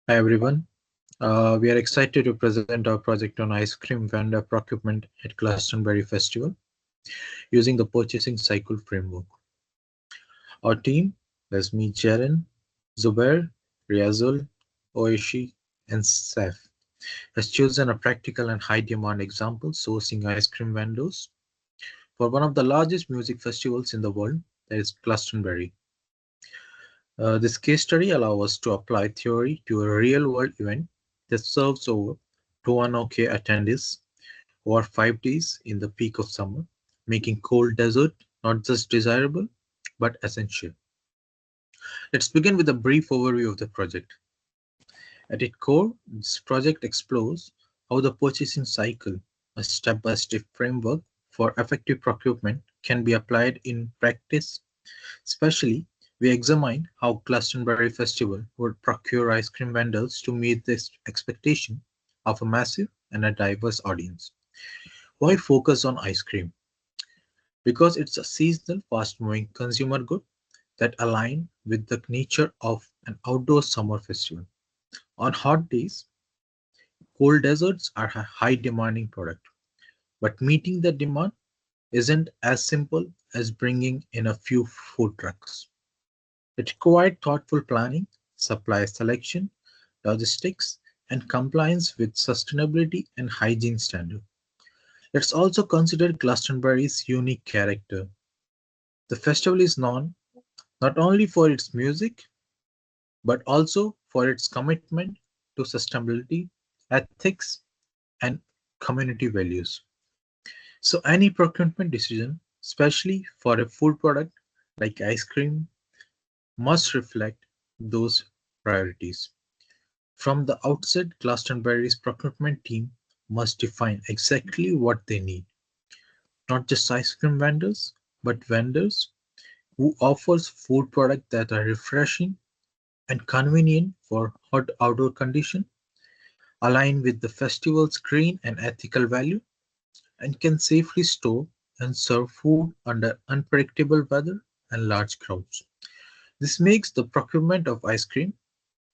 Hi everyone. We are excited to present our project on ice cream vendor procurement at Glastonbury Festival using the purchasing cycle framework. Our team is me, Jaren, Zubair, Riazul, Oishi, and Saif has chosen a practical and high demand example sourcing ice cream vendors for one of the largest music festivals in the world, that is Glastonbury. This case study allows us to apply theory to a real world event that serves over 200K attendees over 5 days in the peak of summer, making cold desert not just desirable but essential. Let's begin with a brief overview of the project. At its core, this project explores how the purchasing cycle, a step by step framework for effective procurement, can be applied in practice. Especially, we examine how Glastonbury Festival would procure ice cream vendors to meet this expectation of a massive and a diverse audience. Why focus on ice cream? Because it's a seasonal, fast-moving consumer good that align with the nature of an outdoor summer festival. On hot days, cold desserts are a high demanding product, but meeting the demand isn't as simple as bringing in a few food trucks. It required thoughtful planning, supply selection, logistics, and compliance with sustainability and hygiene standards. Let's also consider Glastonbury's unique character. The festival is known not only for its music but also for its commitment to sustainability, ethics, and community values. So, any procurement decision, especially for a food product like ice cream, must reflect those priorities. From the outset, Glastonbury's procurement team must define exactly what they need, not just ice cream vendors, but vendors who offers food products that are refreshing and convenient for hot outdoor conditions, align with the festival's green and ethical value, and can safely store and serve food under unpredictable weather and large crowds. This makes the procurement of ice cream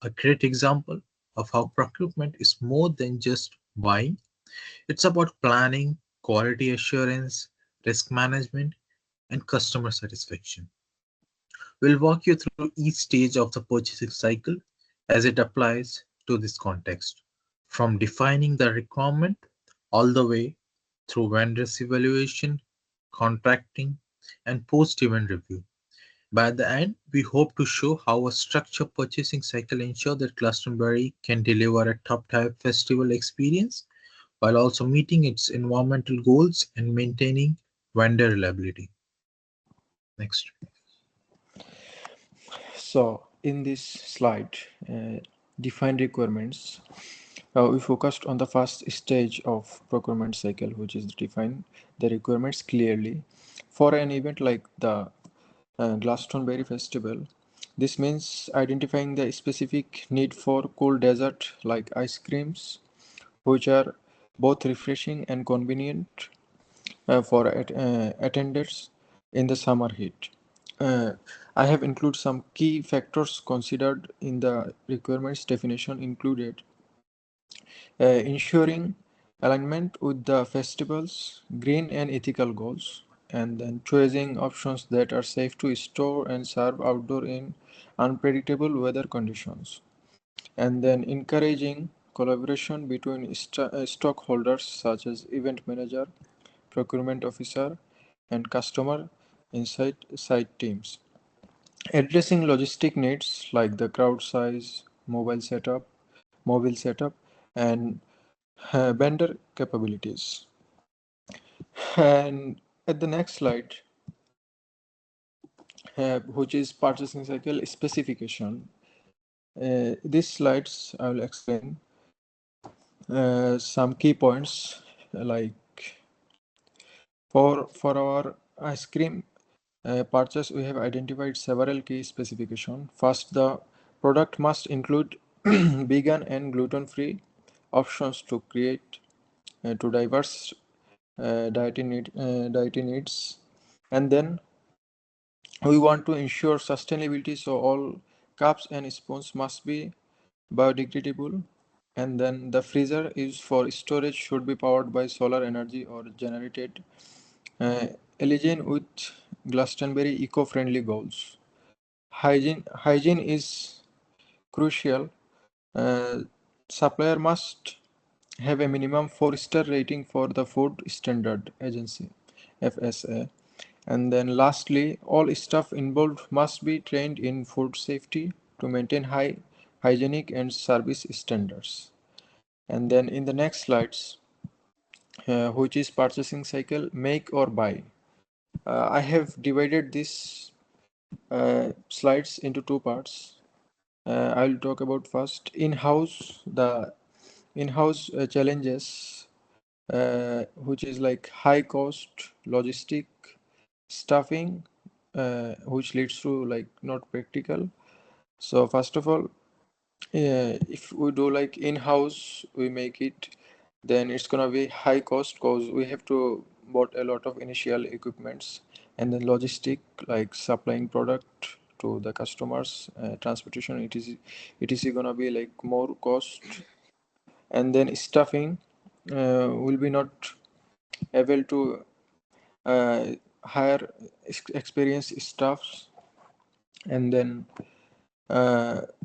a great example of how procurement is more than just buying. It's about planning, quality assurance, risk management, and customer satisfaction. We'll walk you through each stage of the purchasing cycle as it applies to this context, from defining the requirement all the way through vendors evaluation, contracting, and post-event review. By the end, we hope to show how a structured purchasing cycle ensures that Glastonbury can deliver a top-tier festival experience while also meeting its environmental goals and maintaining vendor reliability. Next. So in this slide, defined requirements, we focused on the first stage of procurement cycle, which is define the requirements clearly. For an event like the Glastonbury Festival, this means identifying the specific need for cool dessert like ice creams, which are both refreshing and convenient for attenders in the summer heat. Uh, I have included some key factors considered in the requirements definition included ensuring alignment with the festival's green and ethical goals, and then choosing options that are safe to store and serve outdoor in unpredictable weather conditions, and then encouraging collaboration between stockholders such as event manager, procurement officer, and customer insight side teams. Addressing logistic needs like the crowd size, mobile setup, and vendor capabilities. And at the next slide, which is purchasing cycle specification. These slides I will explain some key points like for our ice cream purchase, we have identified several key specifications. First, the product must include vegan and gluten-free options to create to diverse dietary needs. And then we want to ensure sustainability, so all cups and spoons must be biodegradable, and then the freezer is for storage, should be powered by solar energy or generated uh, aligned with Glastonbury eco-friendly goals. Hygiene is crucial. uh, Supplier must have a minimum 4-star rating for the Food Standard Agency (FSA). And then lastly, all staff involved must be trained in food safety to maintain high hygienic and service standards. And then in the next slides, which is purchasing cycle, make or buy. I have divided these slides into two parts. I'll talk about first in-house challenges, which is like high cost logistic staffing, which leads to like not practical. So first of all, if we do like in-house, we make it, then it's gonna be high cost because we have to bought a lot of initial equipments, and then logistic like supplying product to the customers, transportation, it is gonna be like more cost. And then staffing will be not able to uh, hire experienced staffs, and then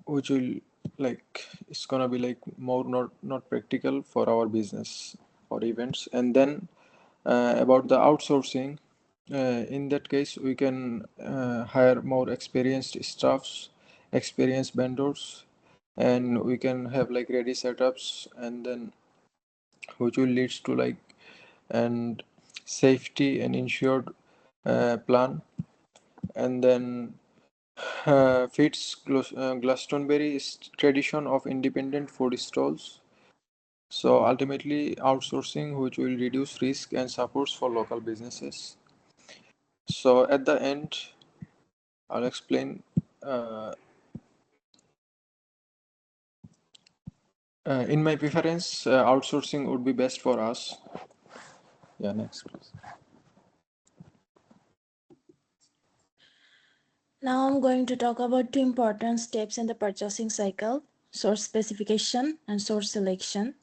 which will like it's gonna be like more not practical for our business or events. And then about the outsourcing, in that case we can hire more experienced staffs, experienced vendors, and we can have like ready setups, and then which will leads to like and safety and insured plan. And then fits Glastonbury's tradition of independent food stalls. So ultimately, outsourcing, which will reduce risk and supports for local businesses. So at the end, I'll explain. Uh, in my preference, outsourcing would be best for us. Yeah, next, please. Now I'm going to talk about two important steps in the purchasing cycle: source specification and source selection.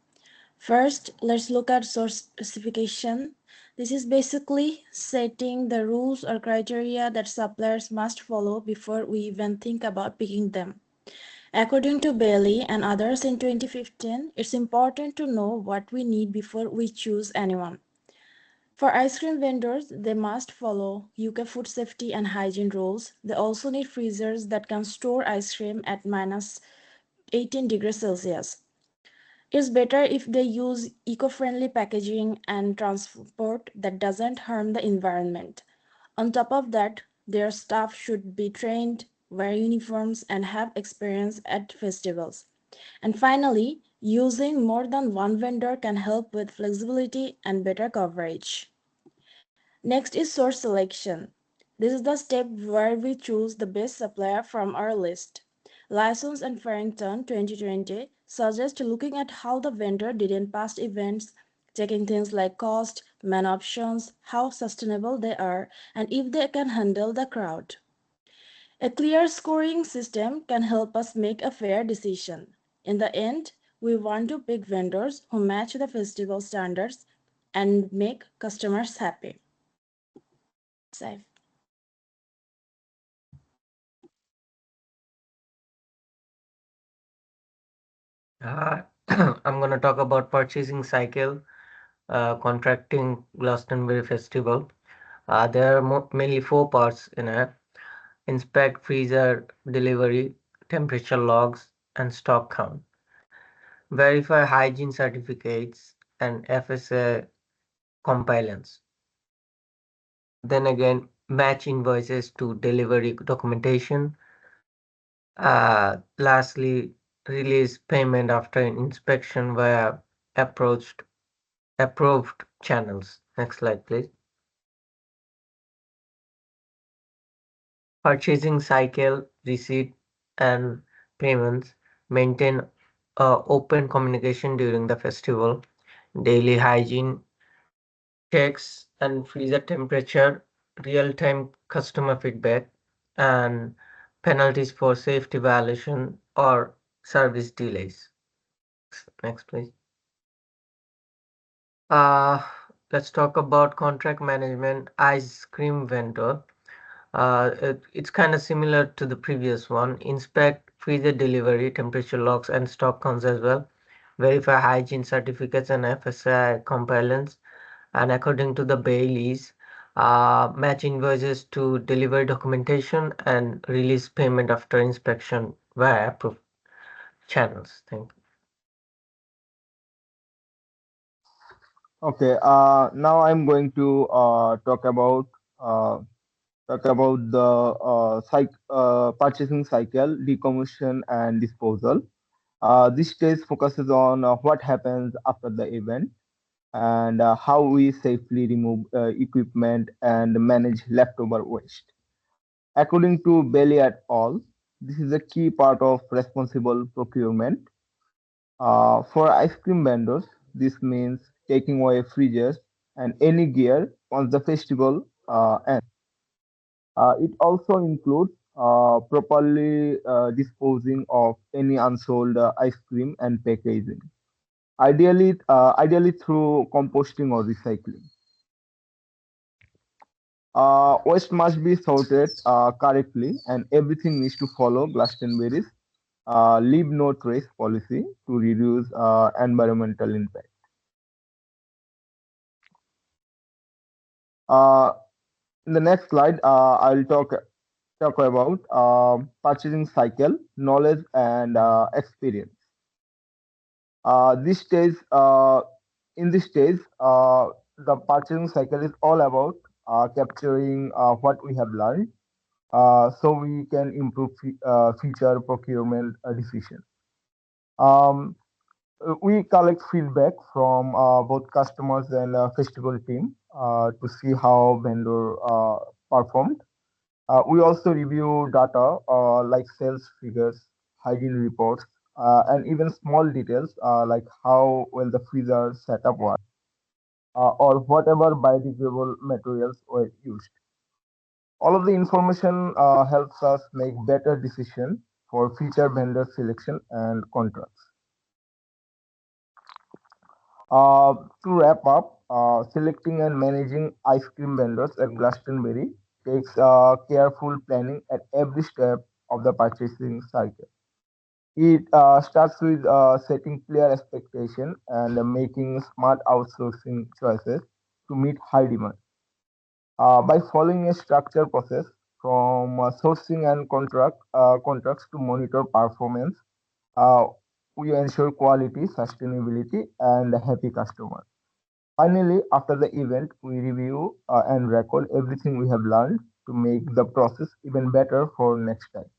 First, let's look at source specification. This is basically setting the rules or criteria that suppliers must follow before we even think about picking them. According to Bailey and others in 2015, it's important to know what we need before we choose anyone. For ice cream vendors, they must follow UK food safety and hygiene rules. They also need freezers that can store ice cream at minus 18 degrees Celsius. It's better if they use eco-friendly packaging and transport that doesn't harm the environment. On top of that, their staff should be trained, wear uniforms, and have experience at festivals. And finally, using more than one vendor can help with flexibility and better coverage. Next is source selection. This is the step where we choose the best supplier from our list. Lysons and Farrington 2020 suggest looking at how the vendor did in past events, checking things like cost, man options, how sustainable they are, and if they can handle the crowd. A clear scoring system can help us make a fair decision. In the end, we want to pick vendors who match the festival standards and make customers happy. Safe. Uh, I'm going to talk about purchasing cycle, contracting Glastonbury Festival. There are mainly four parts in it: inspect, freezer, delivery, temperature logs, and stock count. Verify hygiene certificates and FSA compliance. Then again, match invoices to delivery documentation. Lastly, release payment after inspection via approached approved channels. Next slide, please. Purchasing cycle, receipt, and payments. Maintain open communication during the festival. Daily hygiene checks and freezer temperature. Real-time customer feedback and penalties for safety violation or service delays. Next, please. Uh, let's talk about contract management ice cream vendor. It's kind of similar to the previous one. Inspect freezer delivery, temperature logs, and stock counts as well. Verify hygiene certificates and FSI compliance. And according to the Baileys, match invoices to delivery documentation and release payment after inspection via approved channels. Thank you. Okay, now I'm going to uh, the purchasing cycle, decommission, and disposal. This stage focuses on what happens after the event and how we safely remove equipment and manage leftover waste. According to Bailey et al., this is a key part of responsible procurement. For ice cream vendors, this means taking away freezers and any gear once the festival ends. It also includes properly disposing of any unsold ice cream and packaging, ideally through composting or recycling. Waste must be sorted correctly, and everything needs to follow Glastonbury's leave no trace policy to reduce environmental impact. Uh, in the next slide, I'll talk about purchasing cycle, knowledge, and experience. This stage, in this stage, the purchasing cycle is all about capturing what we have learned, so we can improve future procurement decisions. Um, we collect feedback from both customers and festival team to see how vendor performed. We also review data like sales figures, hygiene reports, and even small details like how well the freezer setup was or whatever biodegradable materials were used. All of the information helps us make better decisions for future vendor selection and contracts. To wrap up, selecting and managing ice cream vendors at Glastonbury takes careful planning at every step of the purchasing cycle. It starts with setting clear expectation and making smart outsourcing choices to meet high demand. By following a structured process from sourcing and contracts to monitor performance, uh, we ensure quality, sustainability, and a happy customer. Finally, after the event, we review and record everything we have learned to make the process even better for next time.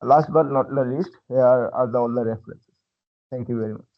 Last but not the least, here are all the references. Thank you very much.